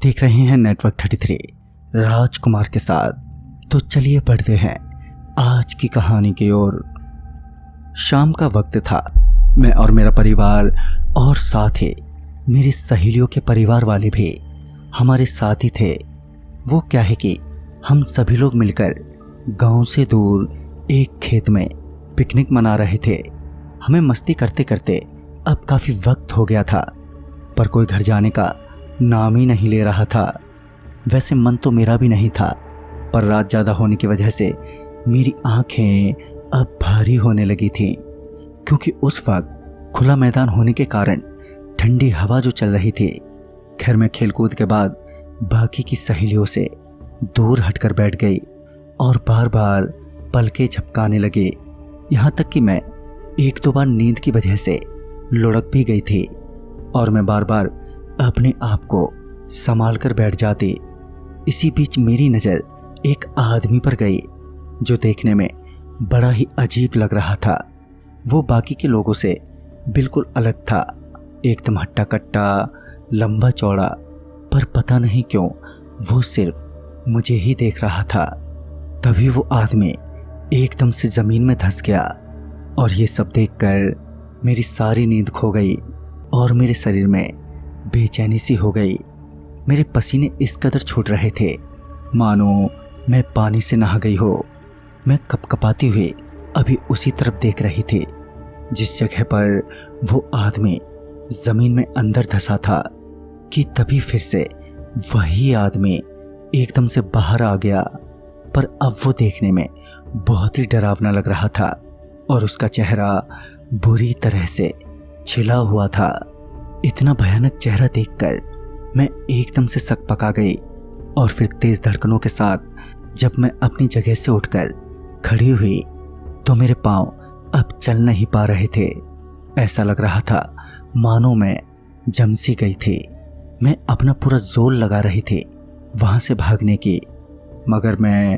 देख रहे हैं नेटवर्क 33 राजकुमार के साथ। तो चलिए बढ़ते हैं आज की कहानी की ओर। शाम का वक्त था। मैं और मेरा परिवार और साथ ही मेरी सहेलियों के परिवार वाले भी हमारे साथ ही थे। वो क्या है कि हम सभी लोग मिलकर गांव से दूर एक खेत में पिकनिक मना रहे थे। हमें मस्ती करते करते अब काफ़ी वक्त हो गया था, पर कोई घर जाने का नाम ही नहीं ले रहा था। वैसे मन तो मेरा भी नहीं था, पर रात ज़्यादा होने की वजह से मेरी आंखें अब भारी होने लगी थीं, क्योंकि उस वक्त खुला मैदान होने के कारण ठंडी हवा जो चल रही थी। खैर, मैं खेलकूद के बाद बाकी की सहेलियों से दूर हटकर बैठ गई और बार बार पलकें झपकाने लगी। यहाँ तक कि मैं एक दो बार नींद की वजह से लुढ़क भी गई थी और मैं बार बार अपने आप को संभाल कर बैठ जाती। इसी बीच मेरी नज़र एक आदमी पर गई जो देखने में बड़ा ही अजीब लग रहा था। वो बाकी के लोगों से बिल्कुल अलग था, एकदम हट्टा कट्टा, लंबा चौड़ा, पर पता नहीं क्यों वो सिर्फ मुझे ही देख रहा था। तभी वो आदमी एकदम से ज़मीन में धंस गया और ये सब देखकर मेरी सारी नींद खो गई और मेरे शरीर में बेचैनी सी हो गई। मेरे पसीने इस कदर छूट रहे थे मानो मैं पानी से नहा गई हो। मैं कपकपाती हुई अभी उसी तरफ देख रही थी जिस जगह पर वो आदमी ज़मीन में अंदर धंसा था, कि तभी फिर से वही आदमी एकदम से बाहर आ गया। पर अब वो देखने में बहुत ही डरावना लग रहा था और उसका चेहरा बुरी तरह से छिला हुआ था। इतना भयानक चेहरा देखकर मैं एकदम से सक पका गई और फिर तेज धड़कनों के साथ जब मैं अपनी जगह से उठकर खड़ी हुई तो मेरे पांव अब चल नहीं पा रहे थे। ऐसा लग रहा था मानो मैं जम सी गई थी। मैं अपना पूरा जोर लगा रही थी वहां से भागने की, मगर मैं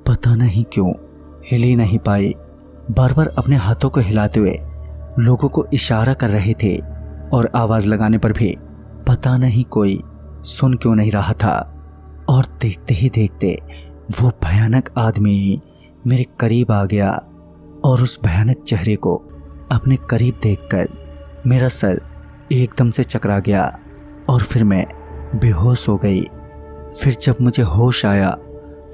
पता नहीं क्यों हिल ही नहीं पाई। बार बार अपने हाथों को हिलाते हुए लोगों को इशारा कर रहे थे और आवाज़ लगाने पर भी पता नहीं कोई सुन क्यों नहीं रहा था। और देखते ही देखते वो भयानक आदमी मेरे करीब आ गया और उस भयानक चेहरे को अपने करीब देखकर मेरा सर एकदम से चकरा गया और फिर मैं बेहोश हो गई। फिर जब मुझे होश आया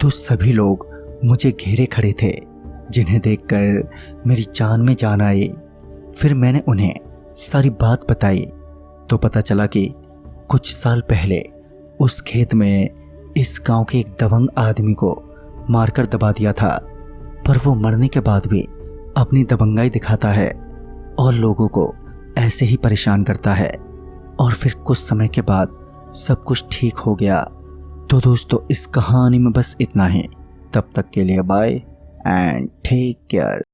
तो सभी लोग मुझे घेरे खड़े थे, जिन्हें देखकर मेरी जान में जान आई। फिर मैंने उन्हें सारी बात बताई तो पता चला कि कुछ साल पहले उस खेत में इस गांव के एक दबंग आदमी को मारकर दबा दिया था, पर वो मरने के बाद भी अपनी दबंगाई दिखाता है और लोगों को ऐसे ही परेशान करता है। और फिर कुछ समय के बाद सब कुछ ठीक हो गया। तो दोस्तों, इस कहानी में बस इतना ही। तब तक के लिए बाय एंड टेक केयर।